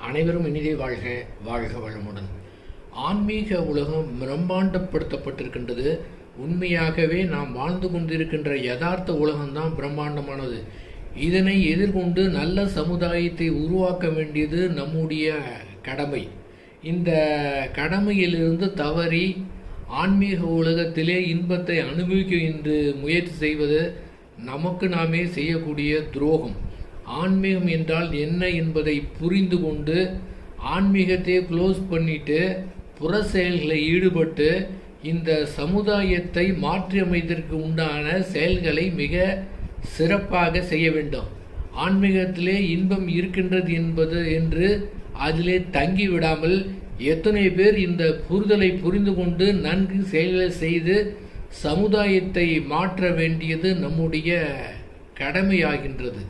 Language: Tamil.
அனைவரும் இனிதே வாழ்க, வாழ்க வளமுடன். ஆன்மீக உலகம் பிரம்மாண்டப்படுத்தப்பட்டிருக்கின்றது. உண்மையாகவே நாம் வாழ்ந்து கொண்டிருக்கின்ற யதார்த்த உலகம்தான் பிரம்மாண்டமானது. இதனை எதிர்கொண்டு நல்ல சமுதாயத்தை உருவாக்க வேண்டியது நம்முடைய கடமை. இந்த கடமையிலிருந்து தவறி ஆன்மீக உலகத்திலே இன்பத்தை அனுபவிக்க என்று முயற்சி செய்வது நமக்கு நாமே செய்யக்கூடிய துரோகம். ஆன்மீகம் என்றால் என்ன என்பதை புரிந்து கொண்டு ஆன்மீகத்தை க்ளோஸ் பண்ணிட்டு புற செயல்களை ஈடுபட்டு இந்த சமுதாயத்தை மாற்றியமைத்ததற்கு உண்டான செயல்களை மிக சிறப்பாக செய்ய வேண்டும். ஆன்மீகத்திலே இன்பம் இருக்கின்றது என்பது என்று அதிலே தங்கிவிடாமல் எத்தனை பேர் இந்த புரிதலை புரிந்து கொண்டு நன்கு செயல்களை செய்து சமுதாயத்தை மாற்ற வேண்டியது நம்முடைய கடமையாகின்றது.